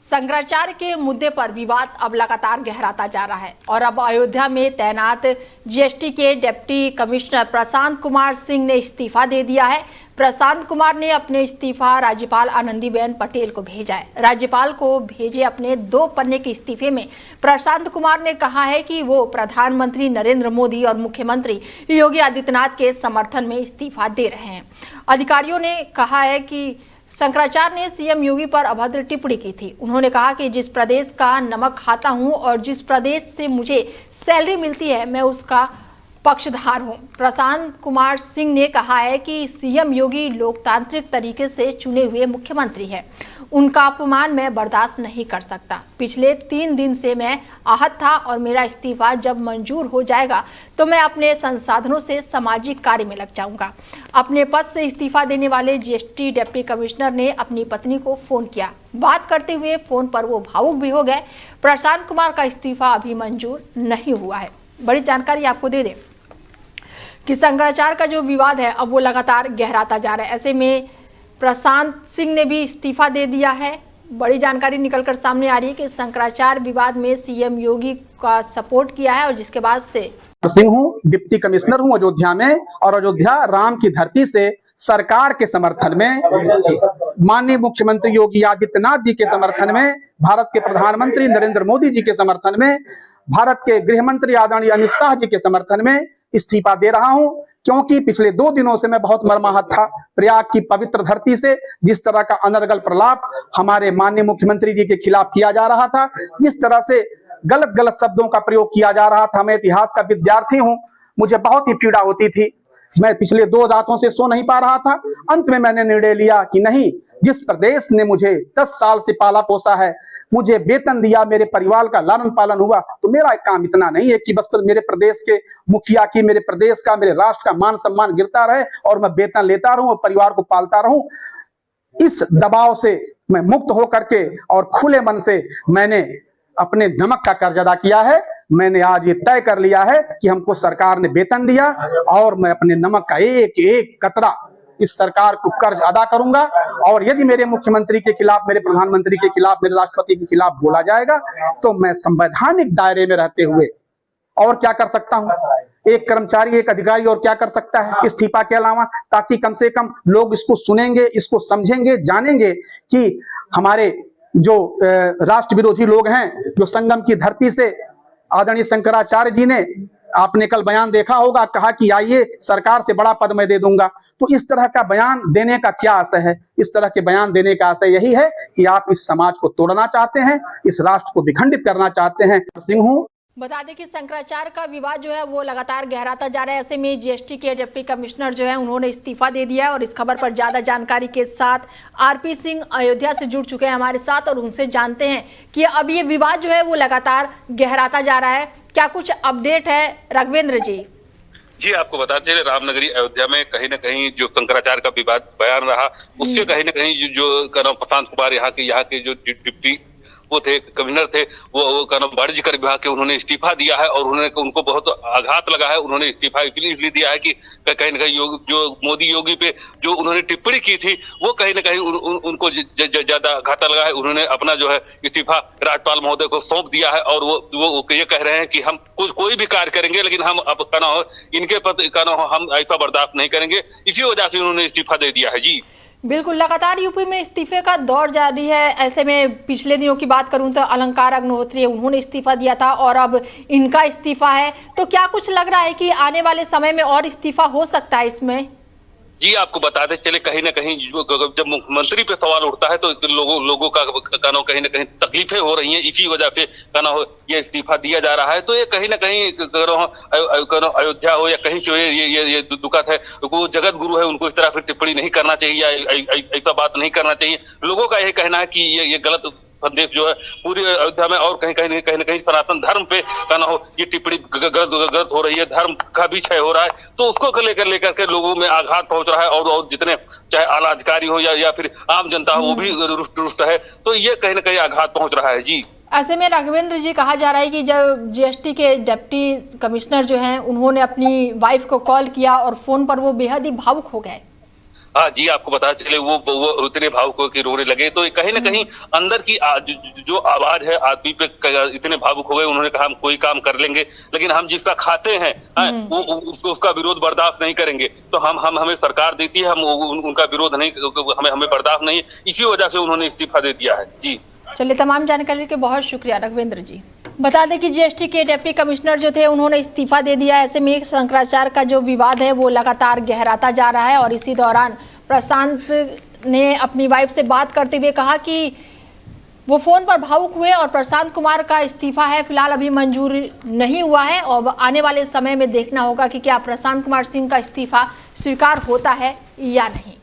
शंकराचार्य के मुद्दे पर विवाद अब लगातार गहराता जा रहा है और अब अयोध्या में तैनात जीएसटी के डिप्टी कमिश्नर प्रशांत कुमार सिंह ने इस्तीफा दे दिया है। प्रशांत कुमार ने अपने इस्तीफा राज्यपाल आनंदीबेन पटेल को भेजा है। राज्यपाल को भेजे अपने 2 पन्ने के इस्तीफे में प्रशांत कुमार ने कहा है कि वो प्रधानमंत्री नरेंद्र मोदी और मुख्यमंत्री योगी आदित्यनाथ के समर्थन में इस्तीफा दे रहे हैं। अधिकारियों ने कहा है कि शंकराचार्य ने सीएम योगी पर अभद्र टिप्पणी की थी। उन्होंने कहा कि जिस प्रदेश का नमक खाता हूं और जिस प्रदेश से मुझे सैलरी मिलती है मैं उसका पक्षधार हूं। प्रशांत कुमार सिंह ने कहा है कि सीएम योगी लोकतांत्रिक तरीके से चुने हुए मुख्यमंत्री हैं, उनका अपमान मैं बर्दाश्त नहीं कर सकता। पिछले 3 दिन से मैं आहत था और मेरा इस्तीफा जब मंजूर हो जाएगा तो मैं अपने संसाधनों से सामाजिक कार्य में लग जाऊंगा। अपने पद से इस्तीफा देने वाले जीएसटी डिप्टी कमिश्नर ने अपनी पत्नी को फोन किया। बात करते हुए फोन पर वो भावुक भी हो गए। प्रशांत कुमार का इस्तीफा अभी मंजूर नहीं हुआ है। बड़ी जानकारी आपको दे दें कि शंकराचार्य का जो विवाद है अब वो लगातार गहराता जा रहा है। ऐसे में प्रशांत सिंह ने भी इस्तीफा दे दिया है। बड़ी जानकारी निकलकर सामने आ रही है कि शंकराचार्य विवाद में सीएम योगी का सपोर्ट किया है और जिसके बाद से सिंह हूँ, डिप्टी कमिश्नर हूँ अयोध्या में और अयोध्या राम की धरती से सरकार के समर्थन में, माननीय मुख्यमंत्री योगी आदित्यनाथ जी के समर्थन में, भारत के प्रधानमंत्री नरेंद्र मोदी जी के समर्थन में, भारत के गृह मंत्री आदरणीय अमित शाह जी के समर्थन में इस्तीफा दे रहा हूं। क्योंकि पिछले 2 दिनों से मैं बहुत मर्माहत था। प्रयाग की पवित्र धरती से जिस तरह का अनर्गल प्रलाप हमारे माननीय मुख्यमंत्री जी के खिलाफ किया जा रहा था, जिस तरह से गलत गलत शब्दों का प्रयोग किया जा रहा था, मैं इतिहास का विद्यार्थी हूं, मुझे बहुत ही पीड़ा होती थी। मैं पिछले 2 रातों से सो नहीं पा रहा था। अंत में मैंने निर्णय लिया कि नहीं, जिस प्रदेश ने मुझे 10 साल से पाला पोसा है, मुझे वेतन दिया, मेरे परिवार का लालन पालन हुआ, तो मेरा काम इतना नहीं है कि बस मेरे प्रदेश के मुखिया की, मेरे प्रदेश का, मेरे राष्ट्र का मान सम्मान गिरता रहे और मैं वेतन लेता रहूं और परिवार को पालता रहूं। इस दबाव से मैं मुक्त होकर के और खुले मन से मैंने अपने नमक का कर्ज अदा किया है। मैंने आज ये तय कर लिया है कि हमको सरकार ने वेतन दिया और मैं अपने नमक का एक एक कतरा इस सरकार को कर्ज अदा करूंगा। और यदि मेरे मुख्यमंत्री के खिलाफ, मेरे प्रधानमंत्री के खिलाफ, मेरे राष्ट्रपति के खिलाफ बोला जाएगा तो मैं संवैधानिक दायरे में रहते हुए और क्या कर सकता हूं। एक कर्मचारी, एक अधिकारी और क्या कर सकता है इस्तीफा के अलावा, ताकि कम से कम लोग इसको सुनेंगे, इसको समझेंगे, जानेंगे कि हमारे जो राष्ट्र विरोधी लोग हैं, जो संगम की धरती से आदरणीय शंकराचार्य जी ने, आपने कल बयान देखा होगा, कहा कि आइए सरकार से बड़ा पद मैं दे दूंगा। तो इस तरह का बयान देने का क्या आशय है? इस तरह के बयान देने का आशय यही है कि आप इस समाज को तोड़ना चाहते हैं, इस राष्ट्र को विखंडित करना चाहते हैं। सिंह हूं। बता दें कि शंकराचार्य का विवाद जो है वो लगातार गहराता जा रहा है। ऐसे में जीएसटी के डिप्टी कमिश्नर जो है उन्होंने इस्तीफा दे दिया है और इस खबर पर ज्यादा जानकारी के साथ आरपी सिंह अयोध्या से जुड़ चुके हैं हमारे साथ और उनसे जानते हैं कि अब ये विवाद जो है वो लगातार गहराता जा रहा है। क्या कुछ अपडेट है राघवेंद्र जी? जी, आपको बताते चले, रामनगरी अयोध्या में कहीं ना कहीं जो शंकराचार्य का विवाद बयान रहा, उससे कहीं ना कहीं जो प्रशांत कुमार यहाँ के जो डिप्टी वो थे, कमिश्नर थे, वो वाणिज्य कर विभाग के, उन्होंने इस्तीफा दिया है और उनको बहुत आघात लगा है। उन्होंने इस्तीफा इसलिए दिया है कि कहीं ना कहीं जो मोदी योगी पे जो उन्होंने टिप्पणी की थी वो कहीं ना कहीं उनको ज्यादा घाटा लगा है। उन्होंने अपना जो है इस्तीफा राज्यपाल महोदय को सौंप दिया है और वो ये कह रहे हैं कि हम कोई भी कार्य करेंगे लेकिन हम अब इनके प्रति हम ऐसा बर्दाश्त नहीं करेंगे। इसी वजह से उन्होंने इस्तीफा दे दिया है। जी बिल्कुल, लगातार यूपी में इस्तीफे का दौर जारी है। ऐसे में पिछले दिनों की बात करूं तो अलंकार अग्निहोत्री उन्होंने इस्तीफा दिया था और अब इनका इस्तीफा है। तो क्या कुछ लग रहा है कि आने वाले समय में और इस्तीफा हो सकता है इसमें? जी, आपको बताते चले, कहीं ना कहीं जब मुख्यमंत्री पे सवाल उठता है तो लोगों का कहीं ना कहीं तकलीफें हो रही हैं। इसी वजह से ये इस्तीफा दिया जा रहा है। तो ये कहीं ना कहीं अयोध्या हो या कहीं से ये दुखद है। वो जगत गुरु है, उनको इस तरह फिर टिप्पणी नहीं करना चाहिए या ऐसा बात नहीं करना चाहिए। लोगों का यही कहना है कि ये गलत संदेश जो है पूरी अयोध्या में और कहीं ना कहीं सनातन धर्म पे ये टिप्पणी गलत हो रही है, धर्म का भी क्षय हो रहा है। तो उसको लेकर के लोगों में आघात पहुंच रहा है और जितने चाहे आला अधिकारी हो या फिर आम जनता हो वो भी रुष्ट है। तो ये कहीं ना कहीं आघात पहुंच रहा है। जी, ऐसे में राघवेंद्र जी कहा जा रहा है कि जब जीएसटी के डिप्टी कमिश्नर जो हैं उन्होंने अपनी वाइफ को कॉल किया और फोन पर वो बेहद ही भावुक हो गए। हाँ जी, आपको पता चले वो इतने भावुक हो के रोने लगे, तो कहीं ना कहीं अंदर की जो आवाज है आदमी पे इतने भावुक हो गए। उन्होंने कहा हम कोई काम कर लेंगे, लेकिन हम जिसका खाते हैं उसका विरोध बर्दाश्त नहीं करेंगे। तो हमें सरकार देती है, हम उनका विरोध नहीं, हमें बर्दाश्त नहीं, इसी वजह से उन्होंने इस्तीफा दे दिया है। जी चलिए, तमाम जानकारी के बहुत शुक्रिया रघुवेंद्र जी। बता दें कि जीएसटी के डिप्टी कमिश्नर जो थे उन्होंने इस्तीफा दे दिया। ऐसे में शंकराचार्य का जो विवाद है वो लगातार गहराता जा रहा है और इसी दौरान प्रशांत ने अपनी वाइफ से बात करते हुए कहा कि वो फोन पर भावुक हुए और प्रशांत कुमार का इस्तीफा है फिलहाल अभी मंजूर नहीं हुआ है और आने वाले समय में देखना होगा कि क्या प्रशांत कुमार सिंह का इस्तीफा स्वीकार होता है या नहीं।